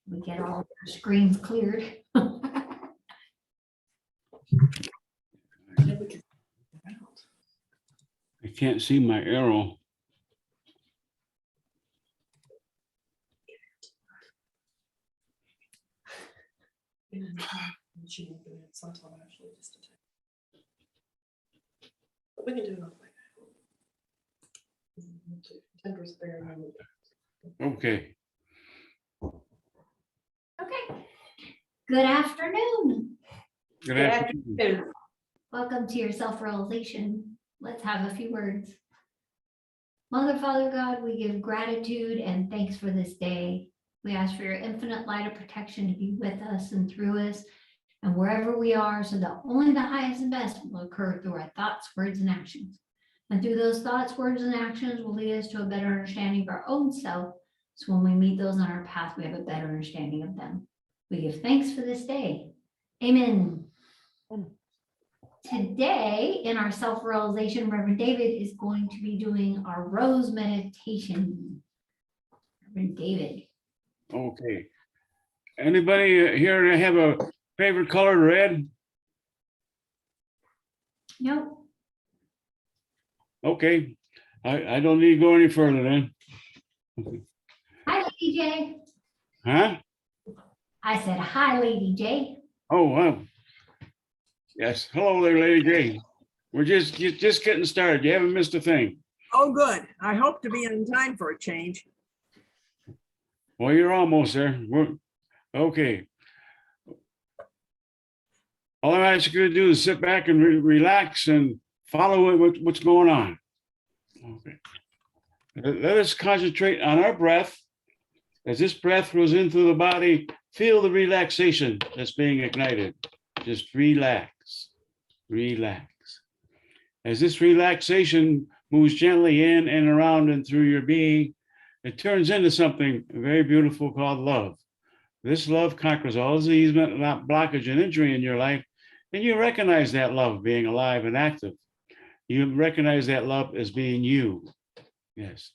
We get all our screens cleared. I can't see my arrow. But we can do it on like Okay. Okay. Good afternoon. Good afternoon. Welcome to your self-realization. Let's have a few words. Mother, Father God, we give gratitude and thanks for this day. We ask for your infinite light of protection to be with us and through us and wherever we are, so that only the highest and best will occur through our thoughts, words, and actions. And through those thoughts, words, and actions will lead us to a better understanding of our own self. So when we meet those on our path, we have a better understanding of them. We give thanks for this day. Amen. Today, in our self-realization, Rev David is going to be doing our rose meditation. Rev David. Okay. Anybody here have a favorite color, red? Nope. Okay. I don't need to go any further then. Hi, Lady J. Huh? I said, hi, Lady J. Oh, wow. Yes. Hello there, Lady J. We're just getting started. You haven't missed a thing. Oh, good. I hope to be on time for a change. Well, you're almost there. Okay. All I ask you to do is sit back and relax and follow what's going on. Okay. Let us concentrate on our breath. As this breath goes into the body, feel the relaxation that's being ignited. Just relax, relax. As this relaxation moves gently in and around and through your being, it turns into something very beautiful called love. This love conquers all disease, blockage, and injury in your life, and you recognize that love being alive and active. You recognize that love as being you. Yes.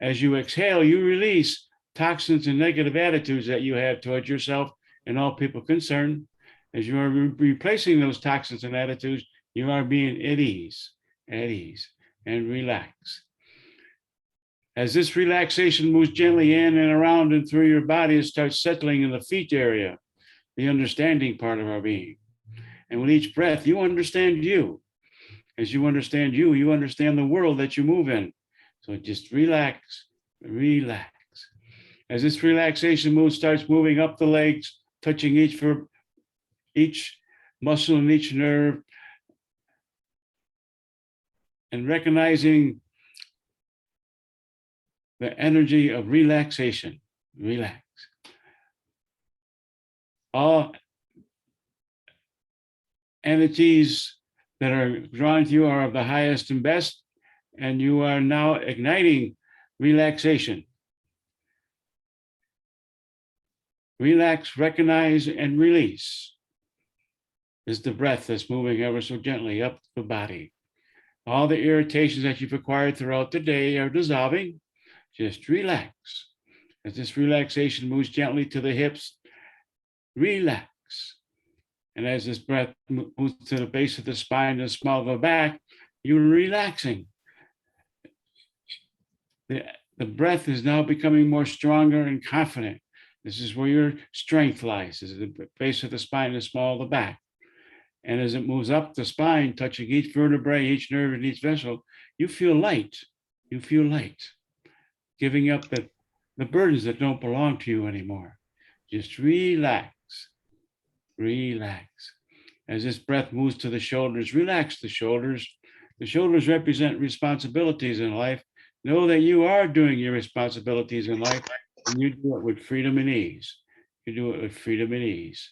As you exhale, you release toxins and negative attitudes that you have towards yourself and all people concerned. As you are replacing those toxins and attitudes, you are being at ease, and relax. As this relaxation moves gently in and around and through your body, it starts settling in the feet area, the understanding part of our being. And with each breath, you understand you. As you understand you, you understand the world that you move in. So just relax, relax. As this relaxation starts moving up the legs, touching each muscle and each nerve, and recognizing the energy of relaxation. Relax. All entities that are drawn to you are of the highest and best, and you are now igniting relaxation. Relax, recognize, and release is the breath that's moving ever so gently up the body. All the irritations that you've acquired throughout the day are dissolving. Just relax. As this relaxation moves gently to the hips, relax. And as this breath moves to the base of the spine and the small of the back, you're relaxing. The breath is now becoming more stronger and confident. This is where your strength lies, is at the base of the spine and the small of the back. And as it moves up the spine, touching each vertebrae, each nerve, and each vessel, you feel light. You feel light, giving up the burdens that don't belong to you anymore. Just relax, relax. As this breath moves to the shoulders, relax the shoulders. The shoulders represent responsibilities in life. Know that you are doing your responsibilities in life, and you do it with freedom and ease. You do it with freedom and ease.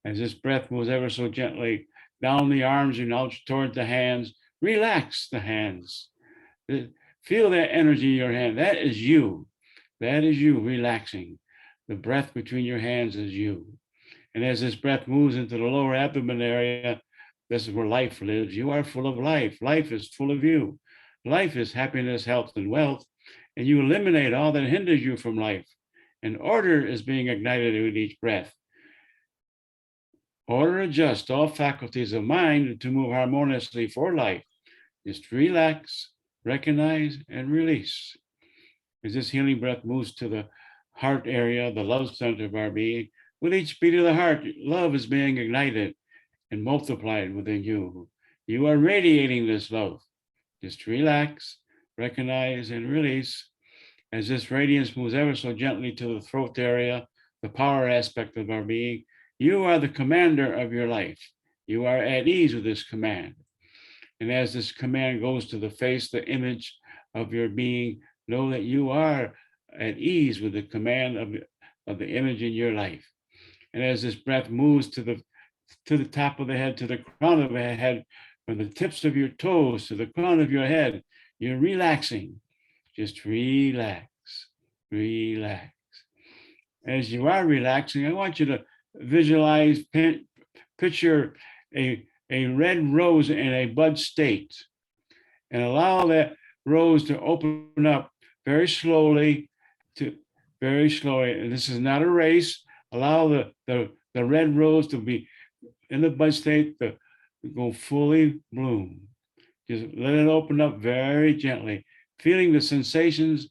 As this breath moves ever so gently down the arms and out toward the hands, relax the hands. Feel that energy in your hand. That is you. That is you relaxing. The breath between your hands is you. And as this breath moves into the lower abdomen area, this is where life lives. You are full of life. Life is full of you. Life is happiness, health, and wealth. And you eliminate all that hinders you from life. and order is being ignited with each breath. Order adjusts all faculties of mind to move harmoniously for life. Just relax, recognize, and release. As this healing breath moves to the heart area, the love center of our being, with each beat of the heart, love is being ignited and multiplied within you. You are radiating this love. Just relax, recognize, and release. As this radiance moves ever so gently to the throat area, the power aspect of our being, you are the commander of your life. You are at ease with this command. And as this command goes to the face, the image of your being, know that you are at ease with the command of the image in your life. And as this breath moves to the top of the head, to the crown of the head, from the tips of your toes to the crown of your head, you're relaxing. Just relax, relax. As you are relaxing, I want you to visualize, picture a red rose in a bud state, and allow that rose to open up very slowly, and this is not a race. Allow the red rose to be in the bud state to go fully bloom. Just let it open up very gently, feeling the sensations,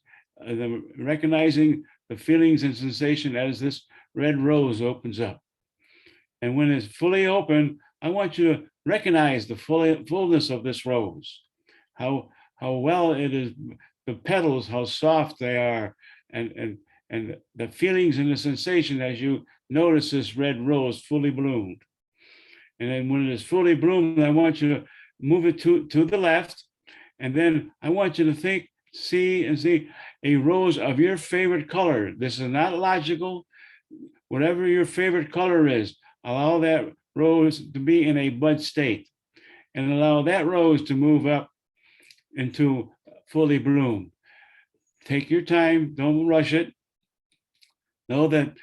recognizing the feelings and sensation as this red rose opens up. And when it's fully open, I want you to recognize the fullness of this rose, how well it is, the petals, how soft they are, and the feelings and the sensation as you notice this red rose fully bloomed. And then when it is fully bloomed, I want you to move it to the left. And then I want you to see a rose of your favorite color. This is not logical. Whatever your favorite color is, allow that rose to be in a bud state and allow that rose to move up into fully bloom. Take your time, don't rush it. Know that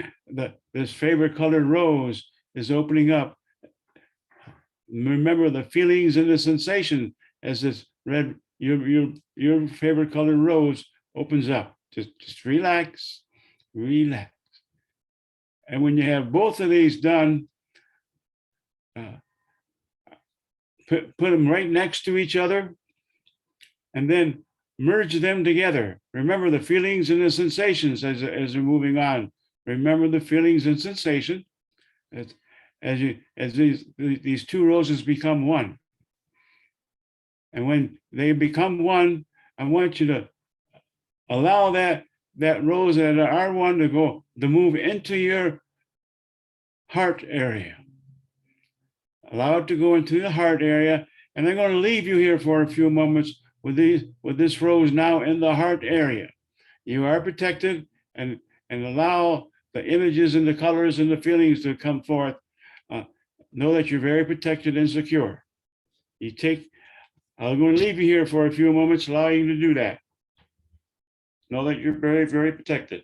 this favorite colored rose is opening up. Remember the feelings and the sensation as this red, your favorite colored rose opens up. Just relax, relax. And when you have both of these done, put them right next to each other and then merge them together. Remember the feelings and the sensations as they're moving on. Remember the feelings and sensation as these two roses become one. And when they become one, I want you to allow that rose that are one to move into your heart area. Allow it to go into the heart area. And I'm going to leave you here for a few moments with this rose now in the heart area. You are protected, and allow the images and the colors and the feelings to come forth. Know that you're very protected and secure. I'm going to leave you here for a few moments, allowing you to do that. Know that you're very, very protected.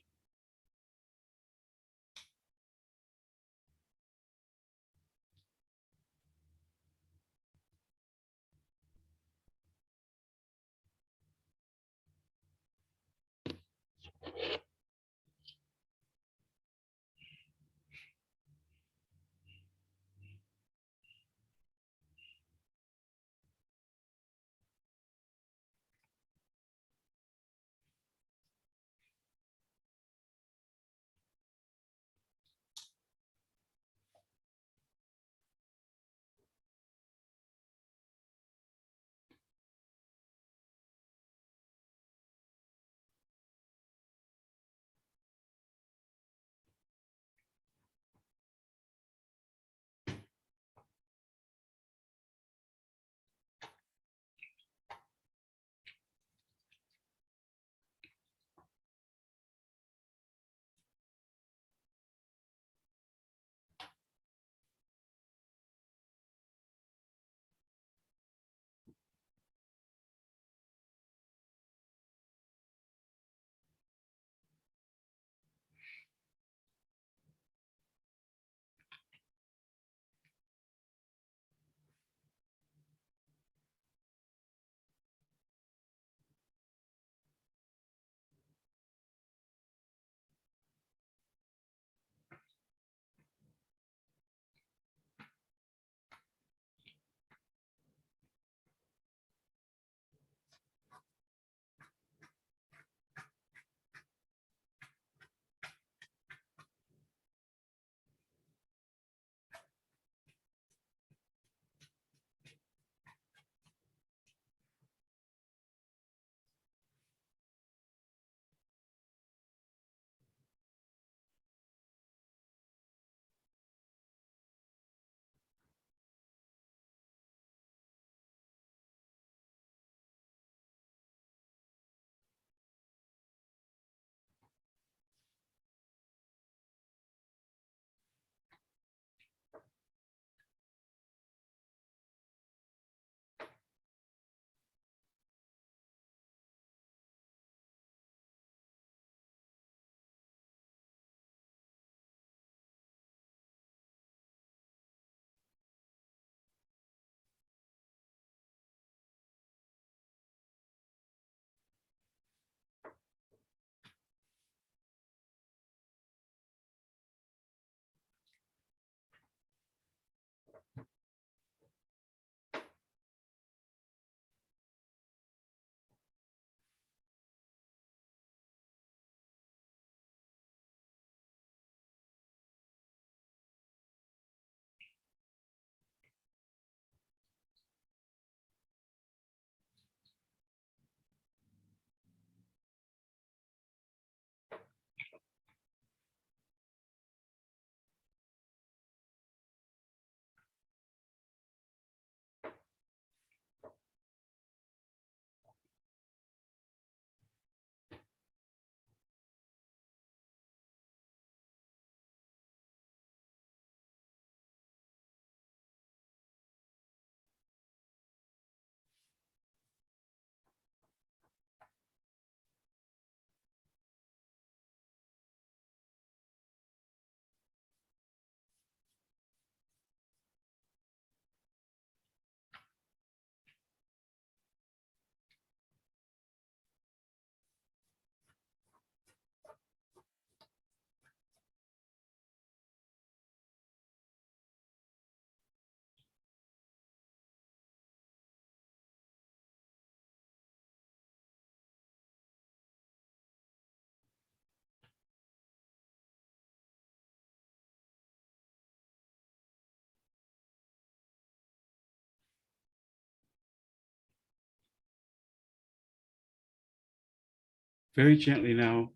very gently now,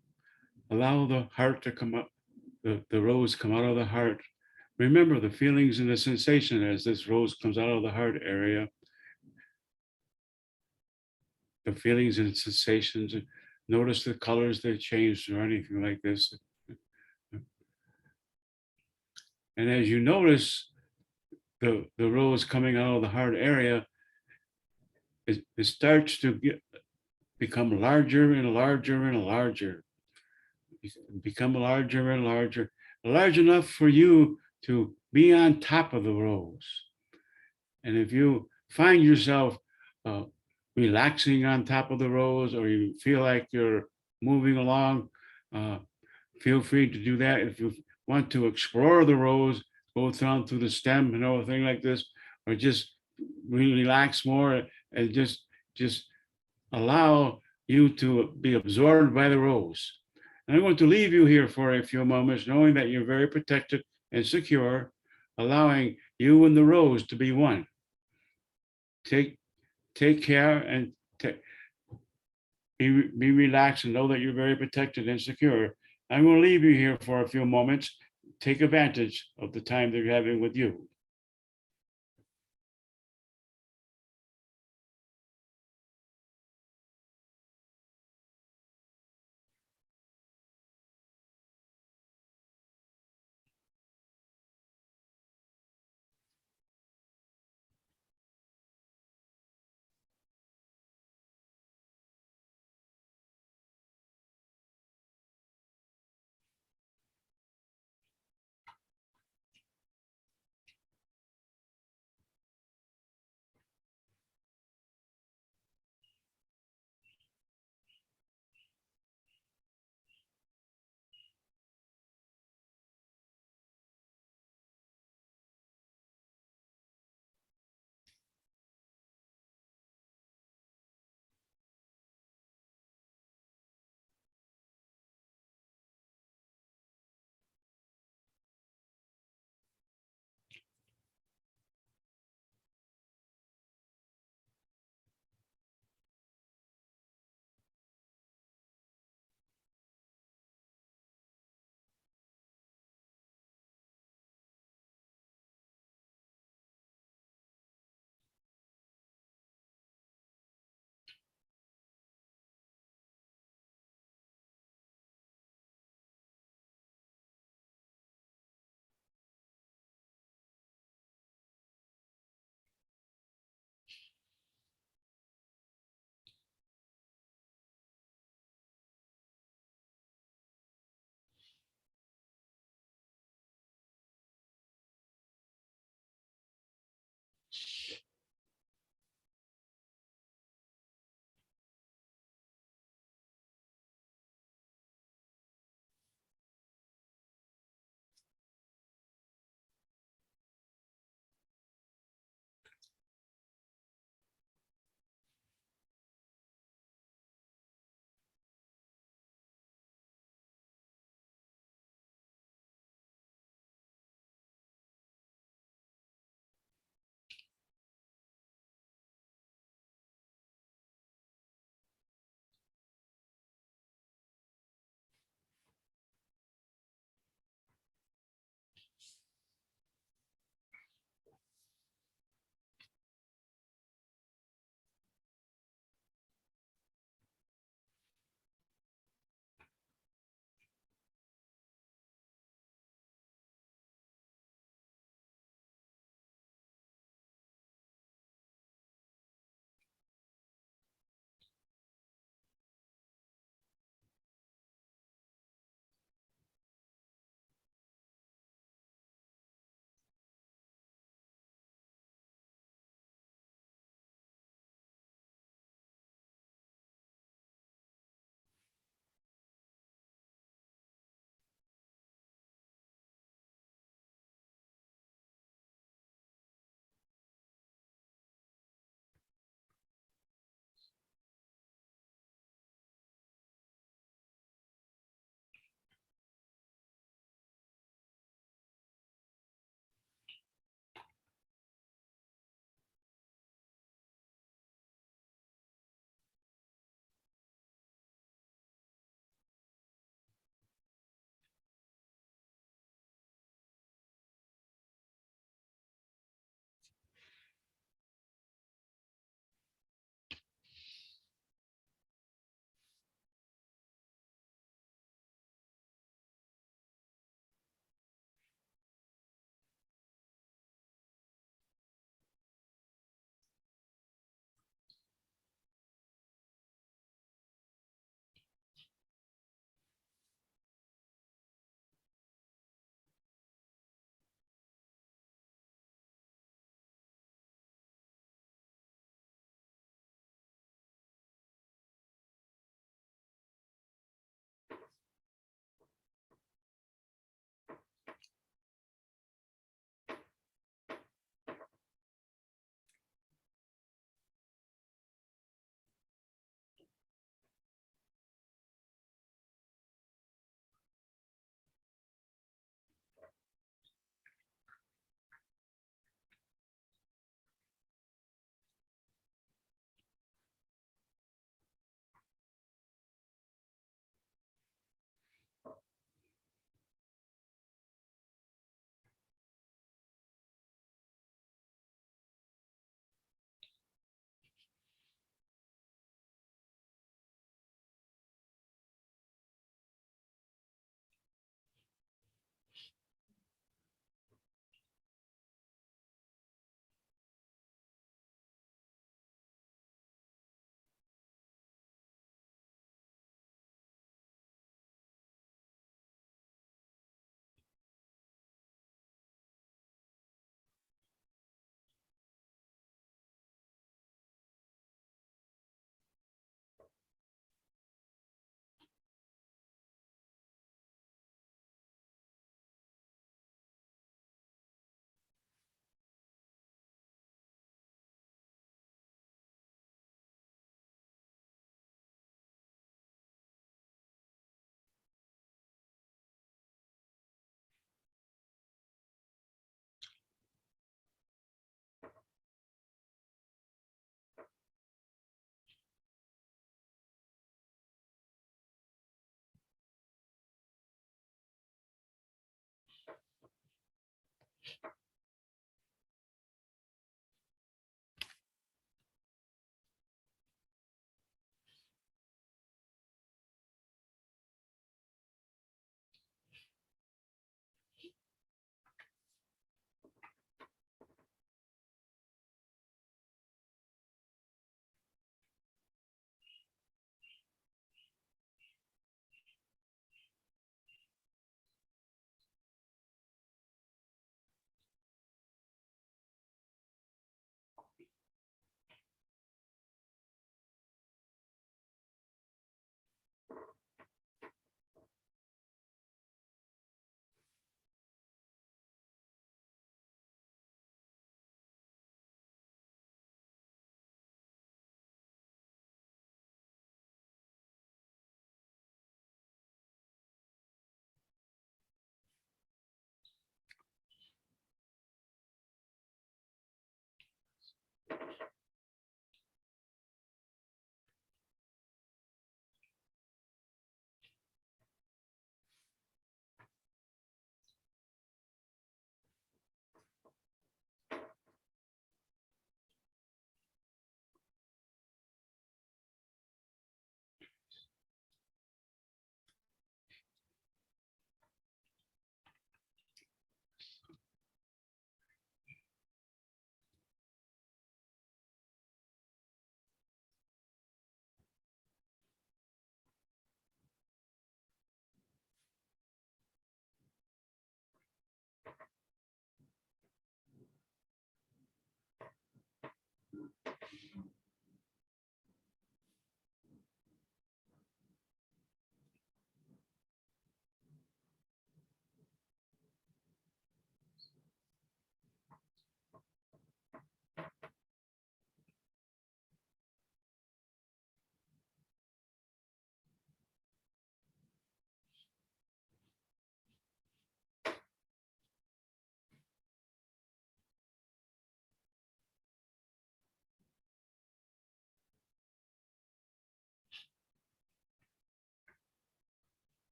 allow the heart to come up, the rose come out of the heart. Remember the feelings and the sensation as this rose comes out of the heart area. The feelings and sensations. Notice the colors that changed or anything like this. And as you notice the rose coming out of the heart area, it starts to become larger and larger and larger. Become larger and larger, large enough for you to be on top of the rose. And if you find yourself relaxing on top of the rose, or you feel like you're moving along, feel free to do that. If you want to explore the rose, go down through the stem and everything like this, or just relax more and just allow you to be absorbed by the rose. And I'm going to leave you here for a few moments, knowing that you're very protected and secure, allowing you and the rose to be one. Take care and be relaxed and know that you're very protected and secure. I'm going to leave you here for a few moments. Take advantage of the time they're having with you.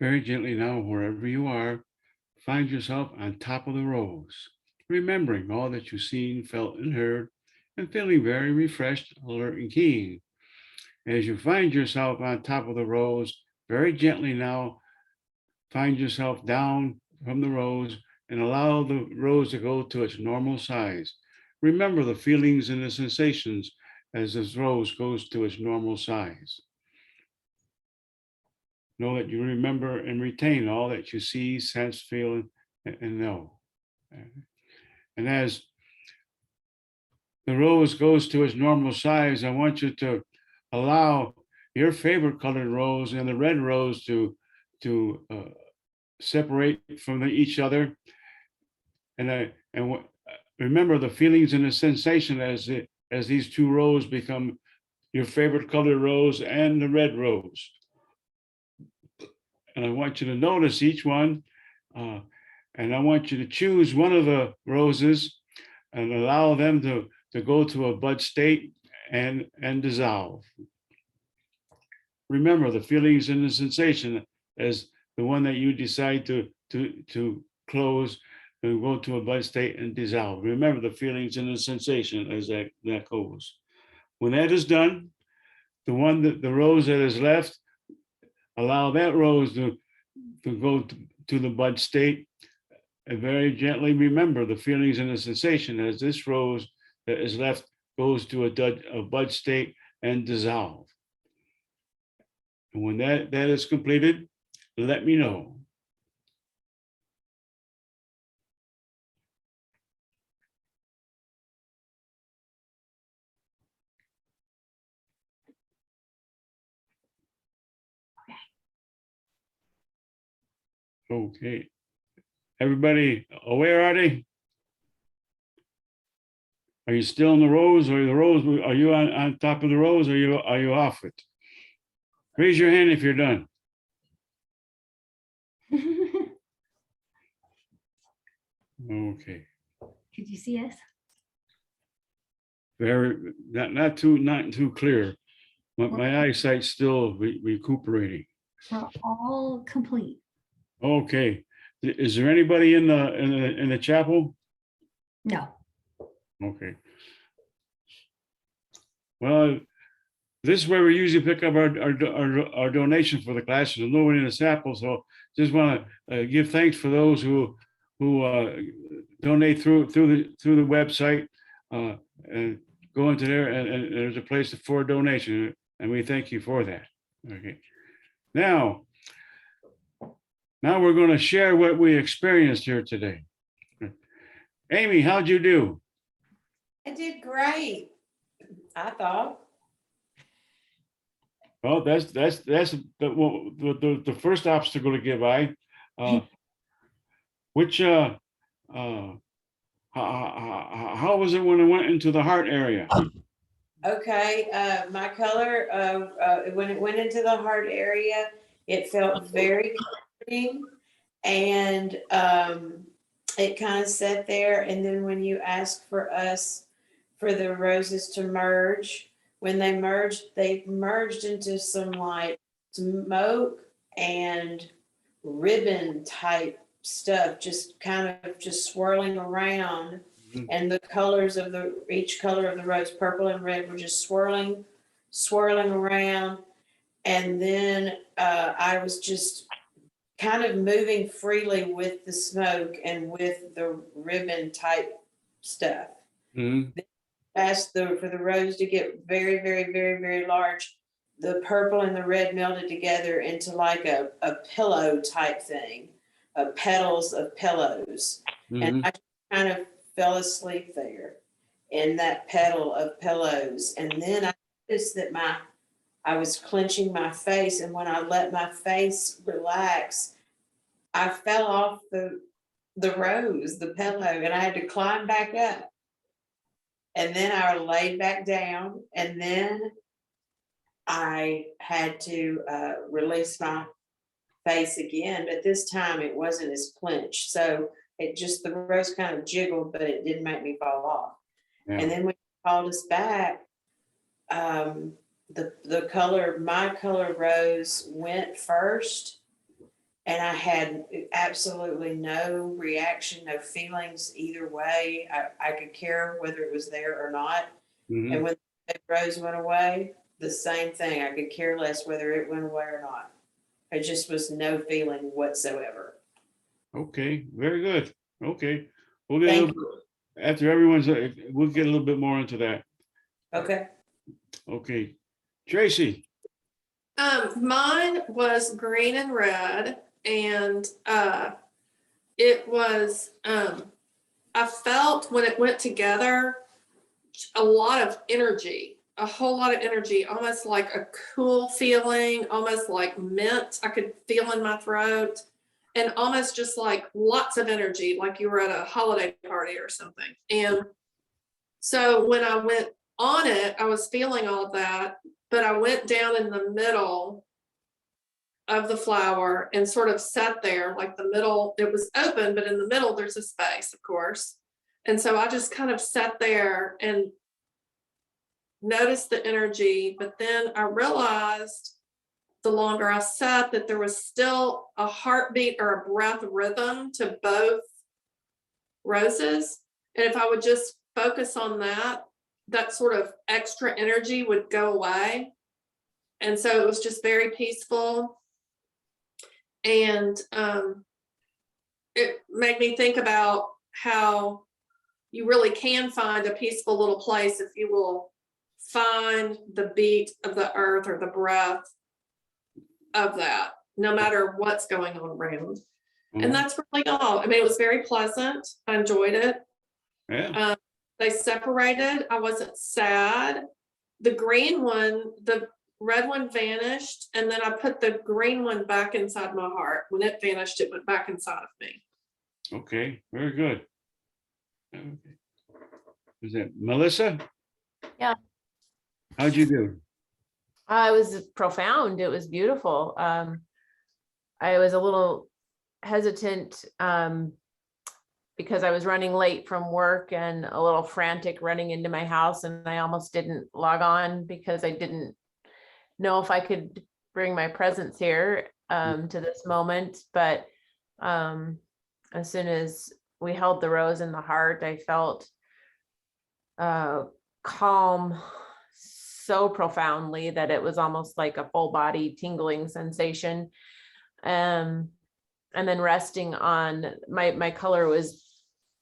Very gently now, wherever you are, find yourself on top of the rose, remembering all that you've seen, felt, and heard, and feeling very refreshed, alert, and keen. As you find yourself on top of the rose, very gently now, find yourself down from the rose and allow the rose to go to its normal size. Remember the feelings and the sensations as this rose goes to its normal size. Know that you remember and retain all that you see, sense, feel, and know. And as the rose goes to its normal size, I want you to allow your favorite colored rose and the red rose to separate from each other. And remember the feelings and the sensation as these two roses become your favorite colored rose and the red rose. And I want you to notice each one, and I want you to choose one of the roses and allow them to go to a bud state and dissolve. Remember the feelings and the sensation as the one that you decide to close and go to a bud state and dissolve. Remember the feelings and the sensation as that goes. When that is done, the rose that is left, allow that rose to go to the bud state and very gently remember the feelings and the sensation as this rose that is left goes to a bud state and dissolve. And when that is completed, let me know. Okay. Everybody aware, are they? Are you still in the rose or the rose? Are you on top of the rose or are you off it? Raise your hand if you're done. Okay. Could you see us? Very not too clear. My eyesight's still recuperating. We're all complete. Okay. Is there anybody in the chapel? No. Okay. Well, this is where we usually pick up our donation for the class. There's nobody in the chapel, so just want to give thanks for those who donate through the website and go into there, and there's a place for a donation, and we thank you for that. Okay. Now we're going to share what we experienced here today. Amy, how'd you do? I did great, I thought. Well, that's the first obstacle to get by. How was it when it went into the heart area? Okay, my color, when it went into the heart area, it felt very comforting, and it kind of sat there. And then when you asked for the roses to merge, when they merged into some like smoke and ribbon type stuff, just kind of just swirling around. Mhm. And the colors of each color of the rose, purple and red, were just swirling around. And then I was just kind of moving freely with the smoke and with the ribbon type stuff. Mhm. Asked for the rose to get very, very, very, very large. The purple and the red melded together into like a pillow type thing, petals of pillows. Mhm. And I kind of fell asleep there in that petal of pillows. And then I noticed that I was clenching my face, and when I let my face relax, I fell off the rose, the pillow, and I had to climb back up. And then I laid back down, and then I had to release my face again, but this time it wasn't as clenched. So the rose kind of jiggled, but it didn't make me fall off. Yeah. And then when you called us back, my color rose went first, and I had absolutely no reaction, no feelings either way. I could care whether it was there or not. Mhm. And when the rose went away, the same thing. I could care less whether it went away or not. It just was no feeling whatsoever. Okay, very good. Okay. We'll get a Thank little bit, after everyone's, we'll get a little bit more into that. Okay. Okay. Tracy, Mine was green and red, and it was I felt when it went together a lot of energy, a whole lot of energy, almost like a cool feeling, almost like mint I could feel in my throat, and almost just like lots of energy, like you were at a holiday party or something. And so when I went on it, I was feeling all of that, but I went down in the middle of the flower and sort of sat there, like the middle, it was open, but in the middle there's a space, of course. And so I just kind of sat there and noticed the energy, but then I realized the longer I sat that there was still a heartbeat or a breath rhythm to both roses. And if I would just focus on that, that sort of extra energy would go away. And so it was just very peaceful. And it made me think about how you really can find a peaceful little place if you will find the beat of the earth or the breath of that, no matter what's going on around. And that's really all. I mean, it was very pleasant. I enjoyed it. yeah, They separated. I wasn't sad. The green one, the red one vanished, and then I put the green one back inside my heart. When it vanished, it went back inside of me. okay, very good. Okay. Is that Melissa? Yeah. How'd you do? It was profound. It was beautiful. I was a little hesitant because I was running late from work and a little frantic running into my house, and I almost didn't log on because I didn't know if I could bring my presence here to this moment. But as soon as we held the rose in the heart, I felt calm so profoundly that it was almost like a full body tingling sensation. And then resting on my color was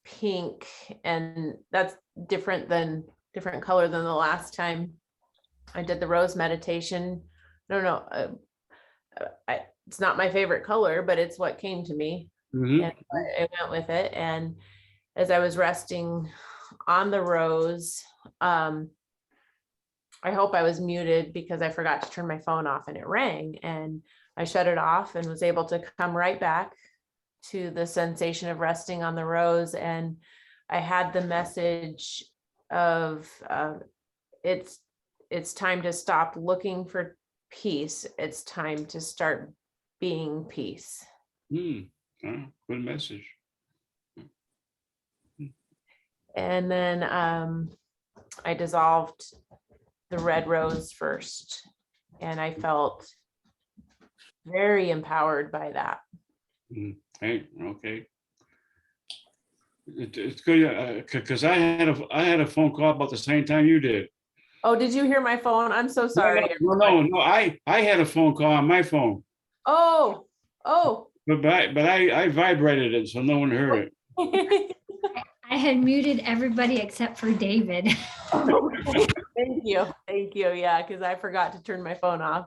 pink, and that's different color than the last time I did the rose meditation. No, it's not my favorite color, but it's what came to me. Mhm. And I went with it. And as I was resting on the rose, I hope I was muted because I forgot to turn my phone off and it rang, and I shut it off and was able to come right back to the sensation of resting on the rose. And I had the message of it's time to stop looking for peace. It's time to start being peace. Oh, good message. And then I dissolved the red rose first, and I felt very empowered by that. Hey, okay. It's good because I had a phone call about the same time you did. Oh, did you hear my phone? I'm so sorry. No. I had a phone call on my phone, Oh, but I vibrated it so no one heard it. I had muted everybody except for David. Thank you. Yeah, because I forgot to turn my phone off.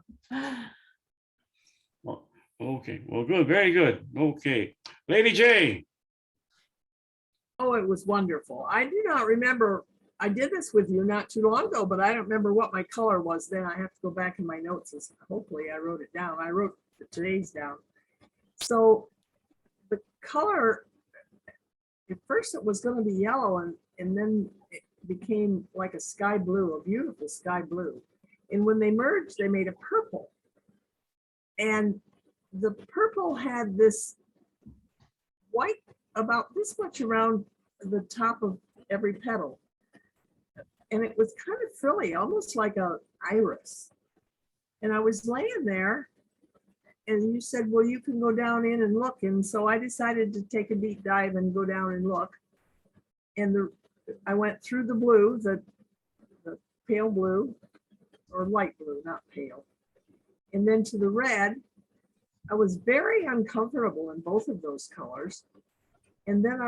Well, okay, well, good, very good. Okay, Lady J. Oh, it was wonderful. I do not remember, I did this with you not too long ago, but I don't remember what my color was then. I have to go back in my notes. Hopefully I wrote it down. I wrote today's down. So the color, at first it was going to be yellow, and then it became like a sky blue, a beautiful sky blue. And when they merged, they made a purple. And the purple had this white about this much around the top of every petal. And it was kind of frilly, almost like a iris. And I was laying there and you said, well, you can go down in and look. And so I decided to take a deep dive and go down and look. And I went through the blue, the pale blue, or light blue, not pale. And then to the red. I was very uncomfortable in both of those colors. And then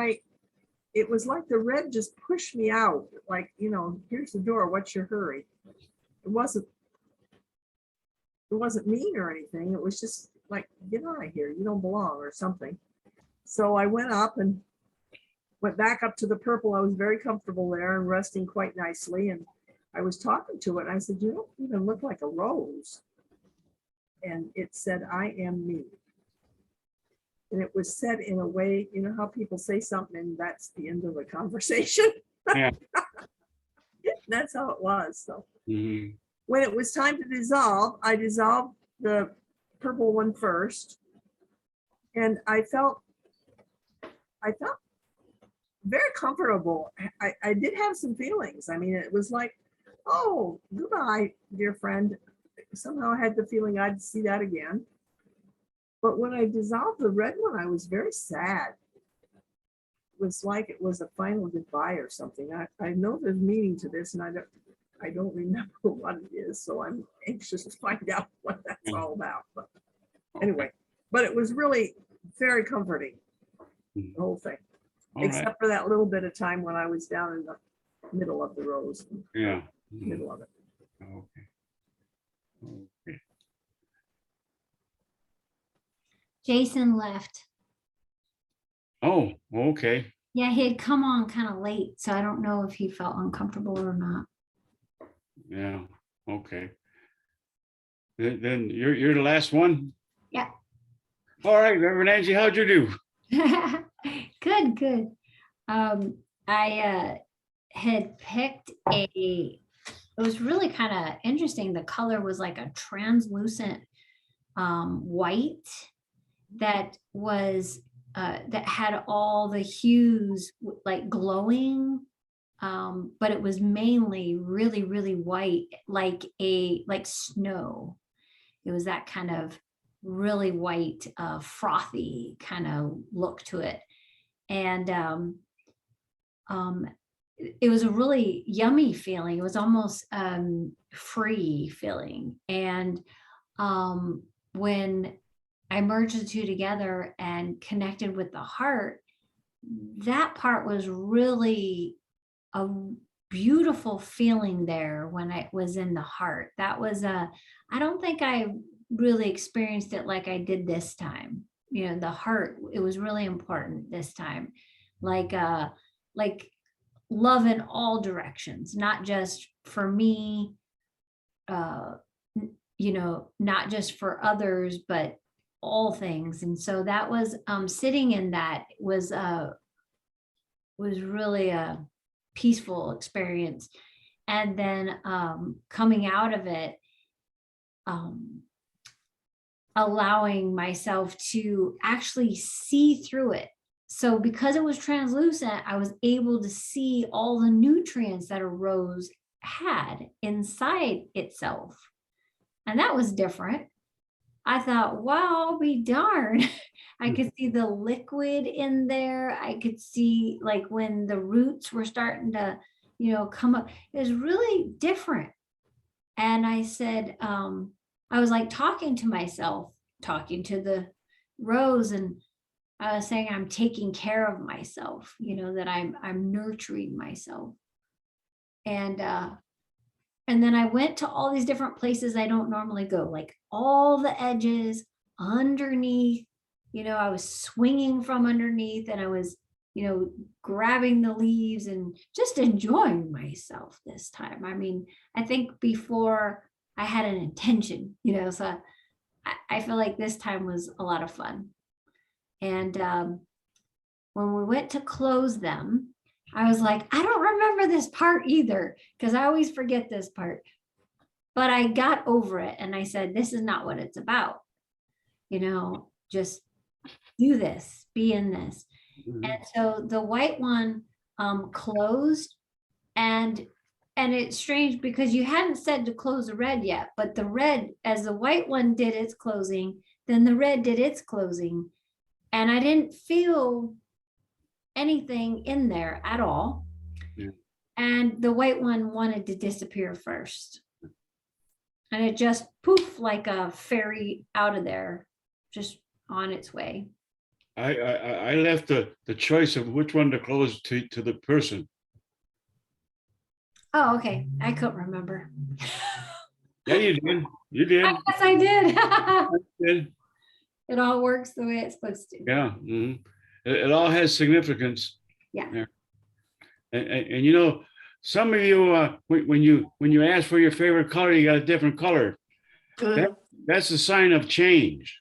it was like the red just pushed me out. Like, here's the door, what's your hurry? It wasn't mean or anything. It was just like, get out of here, you don't belong or something. So I went up and went back up to the purple. I was very comfortable there and resting quite nicely. And I was talking to it. And I said, you don't even look like a rose. And it said, I am me. And it was said in a way, you know how people say something and that's the end of the conversation. Yeah. That's how it was. So Mhm. when it was time to dissolve, I dissolved the purple one first. And I felt very comfortable. I did have some feelings. I mean, it was like, oh, goodbye, dear friend. Somehow I had the feeling I'd see that again. But when I dissolved the red one, I was very sad. It was like it was a final goodbye or something. I know there's meaning to this, and I don't remember what it is, so I'm anxious to find out what that's all about. But anyway, but it was really very comforting, the whole thing, All right. except for that little bit of time when I was down in the middle of the rose, Yeah. middle of it. Okay. Okay. Jason left. Oh, okay. Yeah, he had come on kind of late, so I don't know if he felt uncomfortable or not. Yeah. Okay. Then you're the last one? Yeah. All right, Reverend Angie, how'd you do? Good. I had picked it was really kind of interesting. The color was like a translucent white that was that had all the hues like glowing, but it was mainly really white, like snow. It was that kind of really white, frothy kind of look to it. And it was a really yummy feeling. It was almost free feeling. And when I merged the two together and connected with the heart, that part was really a beautiful feeling there when I was in the heart. That was I don't think I really experienced it like I did this time. The heart, it was really important this time. Like love in all directions, not just for me, not just for others, but all things. And so that was sitting in that was really a peaceful experience. And then coming out of it, allowing myself to actually see through it. So because it was translucent, I was able to see all the nutrients that a rose had inside itself. And that was different. I thought, wow, I'll be darned. I could see the liquid in there. I could see like when the roots were starting to, come up. It was really different. And I said, I was like talking to myself, talking to the rose, and I was saying I'm taking care of myself, that I'm nurturing myself. And then I went to all these different places I don't normally go, like all the edges, underneath, I was swinging from underneath, and I was, grabbing the leaves and just enjoying myself this time. I mean, I think before I had an intention, so I feel like this time was a lot of fun. And when we went to close them, I was like, I don't remember this part either, because I always forget this part. But I got over it and I said, this is not what it's about. Just do this, be in this. Mhm. And so the white one closed, and And it's strange because you hadn't said to close the red yet, but the red, as the white one did its closing, then the red did its closing. And I didn't feel anything in there at all. Yeah. And the white one wanted to disappear first. And it just poof like a fairy out of there, just on its way. I left the choice of which one to close to the person. Oh, okay. I couldn't remember. Yeah, you did. You did. Yes, I did. You did. It all works the way it's supposed to. Yeah. It all has significance. Yeah. And you know, some of you, when you ask for your favorite color, you got a different color. That's a sign of change.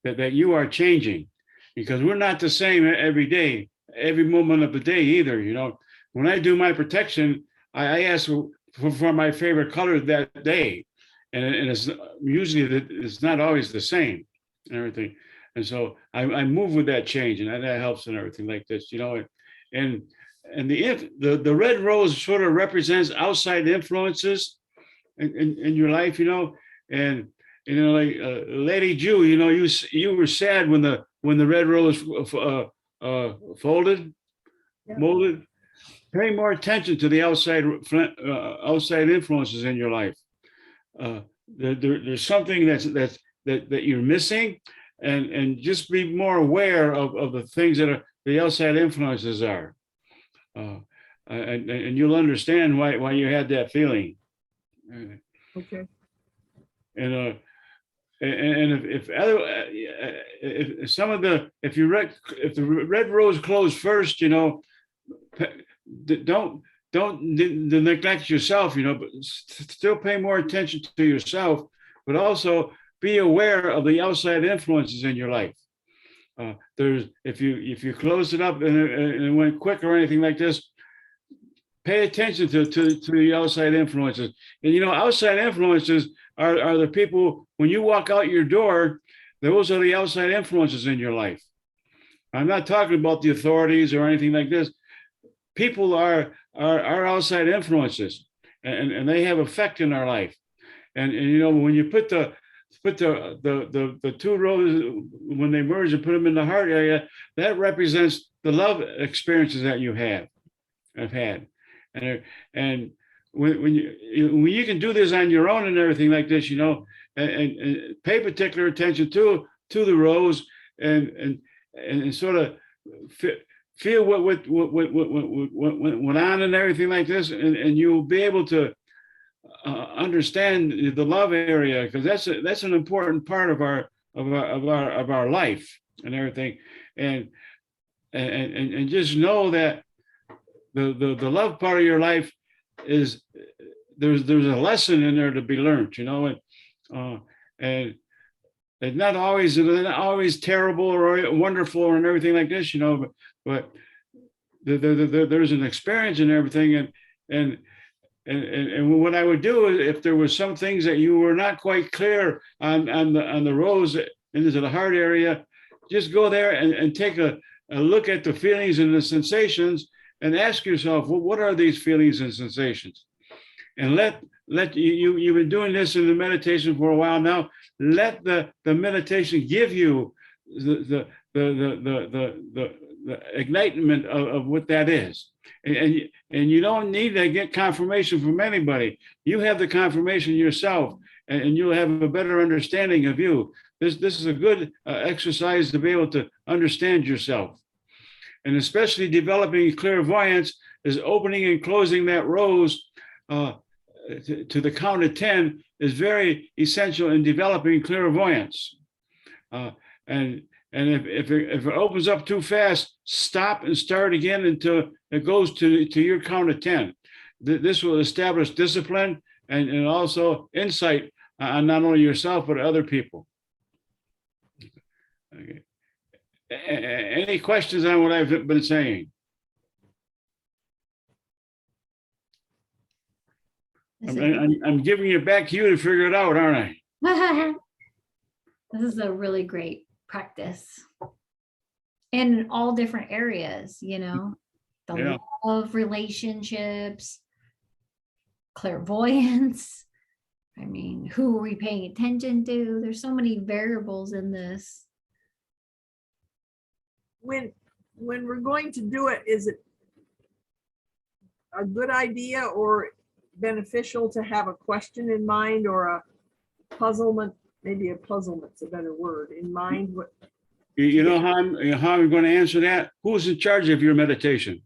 That you are changing, because we're not the same every day, every moment of the day either. You know, when I do my protection, I ask for my favorite color that day, and it's usually it's not always the same and everything. And so I move with that change, and that helps and everything like this, you know. And the red rose sort of represents outside influences in your life, you know. And you know, like Lady Jew, you know, you were sad when the red rose folded, Yeah. molded. Pay more attention to the outside influences in your life. There's something that you're missing, and just be more aware of the things that are the outside influences are, and you'll understand why you had that feeling. Okay. And if some of the if the red rose closed first, you know, don't neglect yourself, you know, but still pay more attention to yourself, but also be aware of the outside influences in your life. There's if you close it up and it went quick or anything like this, pay attention to the outside influences. And you know, outside influences are the people, when you walk out your door, those are the outside influences in your life. I'm not talking about the authorities or anything like this. People are outside influences, and they have effect in our life. And you know, when you put the two roses, when they merge and put them in the heart area, that represents the love experiences that you have had. And when you can do this on your own and everything like this, you know, and pay particular attention to the rose, and sort of feel what went on and everything like this, and you'll be able to understand the love area, because that's an important part of our life and everything, and just know that the love part of your life is there's a lesson in there to be learned, you know, and it's not always terrible or wonderful and everything like this, you know, but there's an experience in everything, and what I would do is, if there were some things that you were not quite clear on the rose into the heart area, just go there and take a look at the feelings and the sensations, and ask yourself, well, what are these feelings and sensations? And let you've been doing this in the meditation for a while now. Let the meditation give you the ignitement of what that is. And you don't need to get confirmation from anybody. You have the confirmation yourself, and you'll have a better understanding of you. This is a good exercise to be able to understand yourself. And especially developing clairvoyance is opening and closing that rose to the count of 10 is very essential in developing clairvoyance. And if it opens up too fast, stop and start again until it goes to your count of 10. This will establish discipline and also insight on not only yourself, but other people. Okay. Any questions on what I've been saying? I'm giving it back to you to figure it out, aren't I? This is a really great practice in all different areas, you know, the Yeah. love, relationships, clairvoyance. I mean, who are we paying attention to? There's so many variables in this. When we're going to do it, is it a good idea or beneficial to have a question in mind or a puzzlement? Maybe a puzzlement's a better word in mind. What? You know how I'm going to answer that? Who's in charge of your meditation?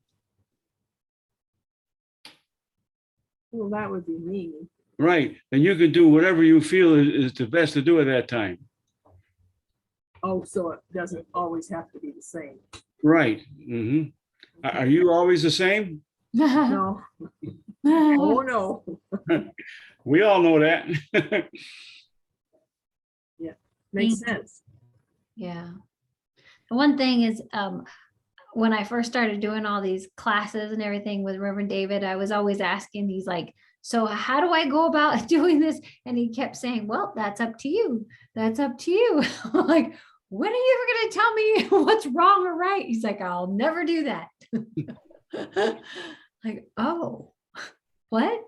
Well, that would be me. Right. And you can do whatever you feel is the best to do at that time. Oh, so it doesn't always have to be the same. Right. Hmm. Are you always the same? No. Oh, no. We all know that. Makes sense. Yeah. The one thing is, when I first started doing all these classes and everything with Reverend David, I was always asking, he's like, so how do I go about doing this? And he kept saying, well, that's up to you. That's up to you. I'm like, when are you ever going to tell me what's wrong or right? He's like, I'll never do that. Like, oh, what?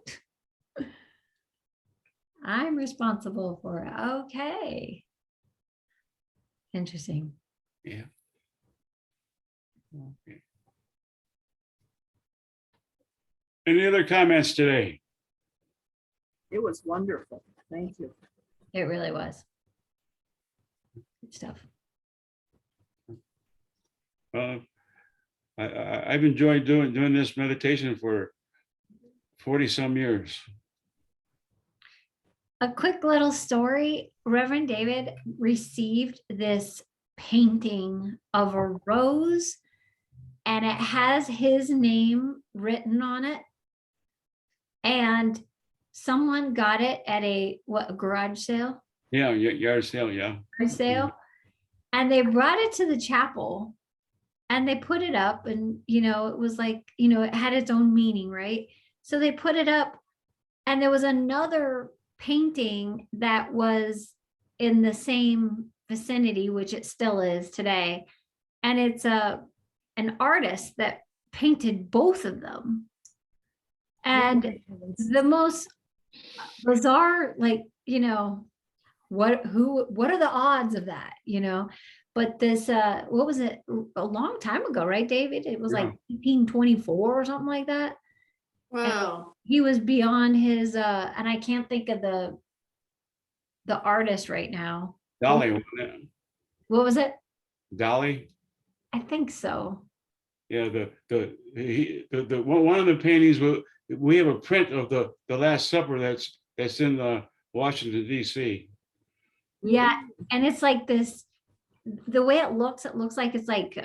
I'm responsible for it. Okay. Interesting. Yeah. Okay. Any other comments today? It was wonderful. Thank you. It really was. Good stuff. I've enjoyed doing this meditation for 40 some years. A quick little story. Reverend David received this painting of a rose and it has his name written on it. And someone got it at a garage sale? Yeah, yard sale, yeah. Garage sale. And they brought it to the chapel and they put it up and, it was like, it had its own meaning, right? So they put it up and there was another painting that was in the same vicinity, which it still is today. And it's an artist that painted both of them. And the most bizarre, like, what are the odds of that, But this, what was it? A long time ago, right, David? It was like 1824 or something like that. Wow. And he was beyond his, and I can't think of the artist right now. Dolly, wasn't it? What was it? Dolly? I think so. Yeah, the one of the paintings, we have a print of the Last Supper that's in Washington, D.C. Yeah, and it's like this, the way it looks like it's like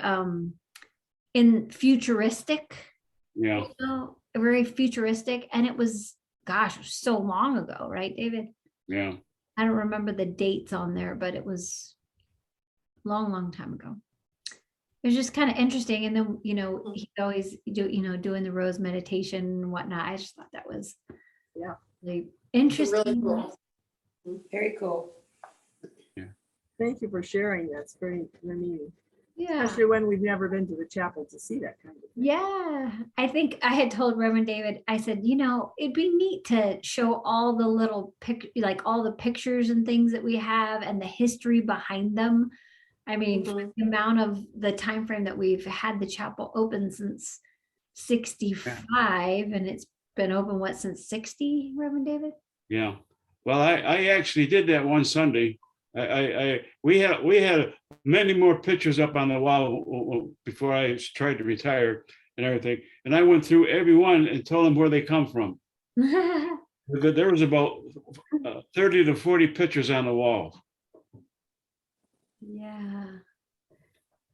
in futuristic, Yeah, very futuristic. And it was, gosh, so long ago, right, David? yeah. I don't remember the dates on there, but it was long time ago. It was just kind of interesting. And then, he'd always doing the rose meditation and whatnot. I just thought that was really interesting. Really cool. Very cool. Thank you for sharing. That's very neat. Yeah. Especially when we've never been to the chapel to see that kind of thing. Yeah. I think I had told Reverend David, I said, it'd be neat to show all the little like all the pictures and things that we have and the history behind them. I mean, for the amount of the time frame that we've had the chapel open since 65, and it's been open since 60, Reverend David? Yeah. Well, I actually did that one Sunday. We had many more pictures up on the wall before I tried to retire and everything. And I went through every one and told them where they come from. There was about 30 to 40 pictures on the wall. Yeah.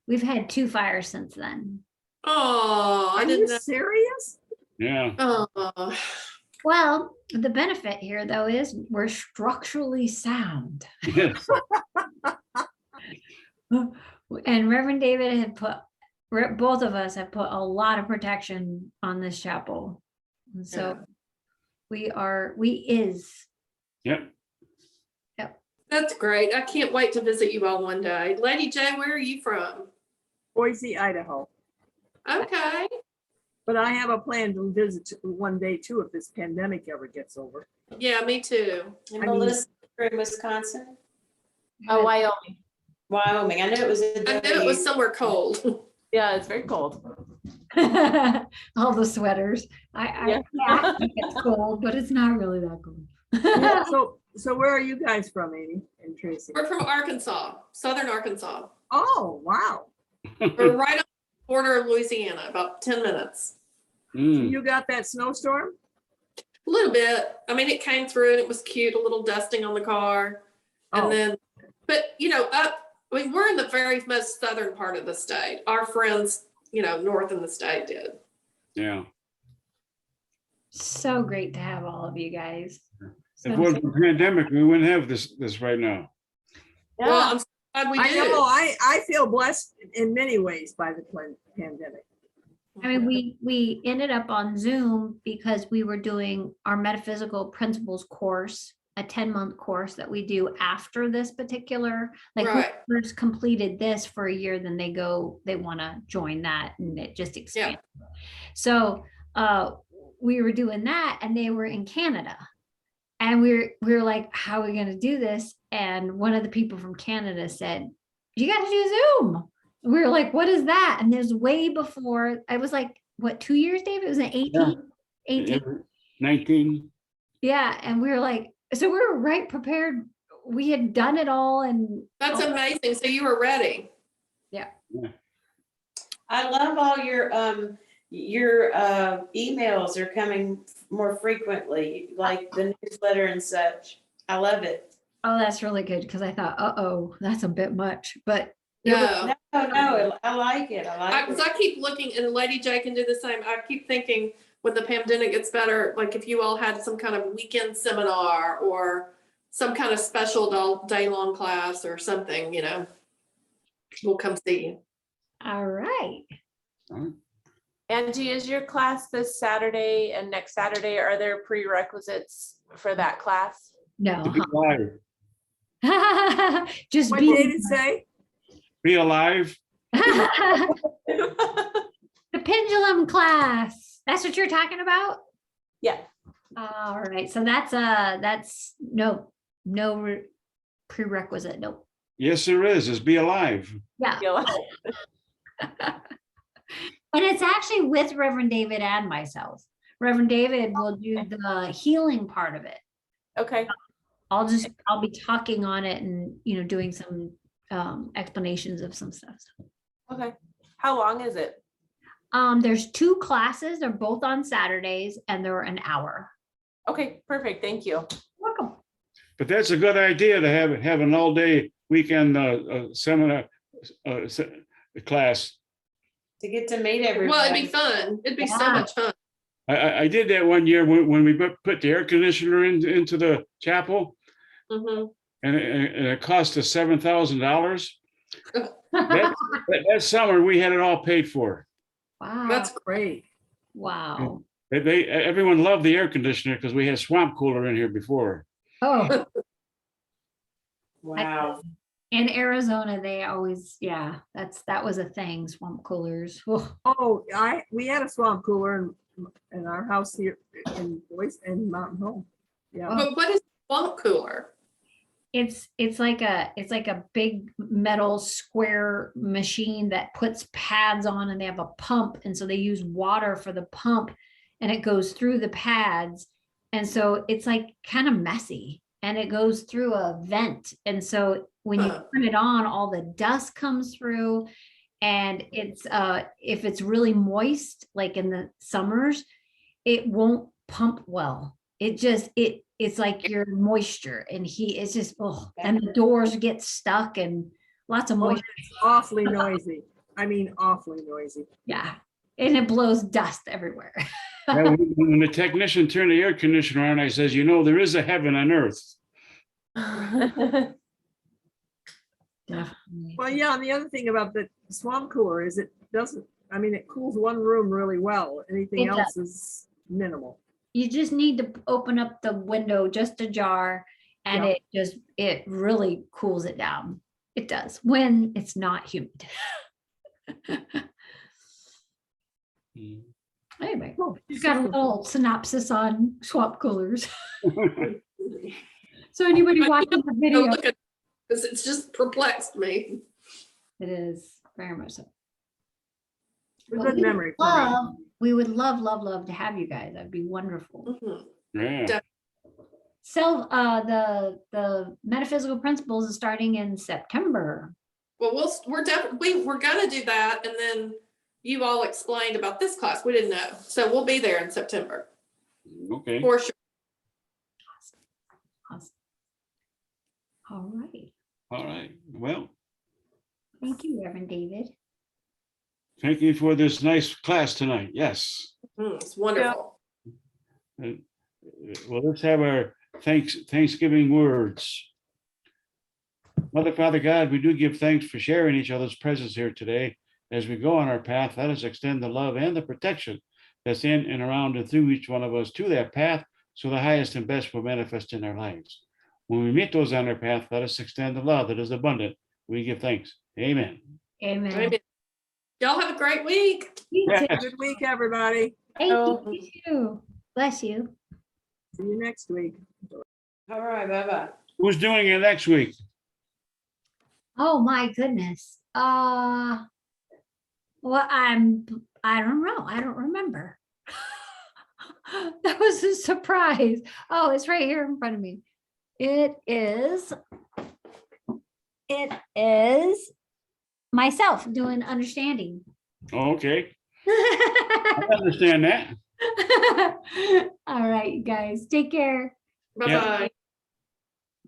We've had 2 fires since then. Oh, I Are didn't you know. serious? Yeah. Oh, Well, the benefit here, though, is we're structurally sound. Yes. And Reverend David had both of us have put a lot of protection on this chapel. And so we is. Yep. that's great. I can't wait to visit you all one day. Lady J, where are you from? Boise, Idaho. Okay. But I have a plan to visit one day too, if this pandemic ever gets over. Yeah, me too. And I mean- Melissa, you're in Wisconsin, Oh, Wyoming. Wyoming. I knew it was a I knew it was W. somewhere cold. Yeah, it's very cold. All the sweaters. Yeah. Yeah, I think it's cold, but it's not really that cold. Yeah, so where are you guys from, Amy and Tracy? We're from Arkansas, southern Arkansas. Oh, wow. We're right on the border of Louisiana, about 10 minutes. Mm. You got that snowstorm? A little bit. I mean, it came through and it was cute, a little dusting on the car. And Oh. then, but I mean, we're in the very most southern part of the state. Our friends, north in the state did. Yeah. So great to have all of you guys. If it wasn't for the pandemic, we wouldn't have this right now. Yeah. Well, I'm so glad we I did. know, I feel blessed in many ways by the pandemic. I mean, we ended up on Zoom because we were doing our metaphysical principles course, a 10-month course that we do after this particular, like Right. whoever's completed this for a year, then they want to join that and it just expands. So we were doing that and they were in Canada. And we were like, how are we going to do this? And one of the people from Canada said, you got to do Zoom. We were like, what is that? And there's way before, I was like, what, 2 years, David? It was an 18? 18. 19. Yeah. And we were like, so we were right prepared. We had done it all. And That's amazing. So you were ready. I love all your emails are coming more frequently, like the newsletter and such. I love it. oh, that's really good. Cause I thought, that's a bit much, but No. No, I like it. I like Because it. I keep looking, and Lady J can do the same. I keep thinking when the pandemic gets better, like if you all had some kind of weekend seminar or some kind of special day-long class or something, we'll come see you. all right. Angie, is your class this Saturday and next Saturday? Are there prerequisites for that class? To be No. alive. Just What be did David say? Be alive. the pendulum class. That's what you're talking about? Yeah. All right. So that's no prerequisite. Nope. Yes, there is. It's be alive. Yeah. You'll- And it's actually with Reverend David and myself. Reverend David will do the healing part of it. Okay. I'll be talking on it and, doing some explanations of some stuff. Okay. How long is it? There's 2 classes. They're both on Saturdays and they're an hour. Okay, perfect. Thank you. Welcome. But that's a good idea to have an all-day weekend seminar class. To get to meet everybody. Well, it'd be fun. It'd be so Yeah. much fun. I did that one year when we put the air conditioner into the chapel, Mhm. and it cost us $7,000. That summer we had it all paid for. Wow. That's Great. wow. Everyone loved the air conditioner because we had swamp cooler in here before. Oh, Wow. in Arizona, they always, that was a thing, swamp coolers. Oh, Oh, we had a swamp cooler in our house here in Mountain Home. Yeah. But what is swamp cooler? It's like a big metal square machine that puts pads on and they have a pump. And so they use water for the pump and it goes through the pads. And so it's like kind of messy and it goes through a vent. And so when you turn it on, all the dust comes through. And it's if it's really moist, like in the summers, it won't pump well. It's like your moisture and it's just, and the doors get stuck and lots of Oh, moisture. it's awfully noisy. I mean, awfully noisy. Yeah. And it blows dust everywhere. Now, when the technician turned the air conditioner on, I says, there is a heaven on earth. Definitely. Well, yeah, and the other thing about the swamp cooler is it cools one room really well. Anything It does. else is minimal. You just need to open up the window just ajar and Yeah. it really cools it down. It does when it's not humid. Anyway, Cool. we've got a little synopsis on swamp coolers. So anybody watching the Go video, look at, because it's just perplexed me. it is very much so. Good But memory for me. we would love to have you guys. That'd be wonderful. Mhm. Yeah. So the metaphysical principles is starting in September. Well, we're gonna do that, and then you all explained about this class. We didn't know, so we'll be there in September Okay. for sure. Awesome. All right. All right. Well, Thank you, Reverend David. thank you for this nice class tonight. Yes. It's wonderful. Well, let's have our Thanksgiving words. Mother, Father God, we do give thanks for sharing each other's presence here today. As we go on our path, let us extend the love and the protection that's in and around and through each one of us to that path, so the highest and best will manifest in our lives. When we meet those on our path, let us extend the love that is abundant. We give thanks. Amen. Amen. Amen. Y'all have a great week. You too. Yes. Good week, everybody. Thank you too. Bless you. See you next week. All right, bye-bye. Who's doing it next week? Oh my goodness. Well, I don't know. I don't remember. That was a surprise. Oh, it's right here in front of me. It is myself doing understanding. Oh, okay. I understand that. All right, you guys, take care. Bye-bye.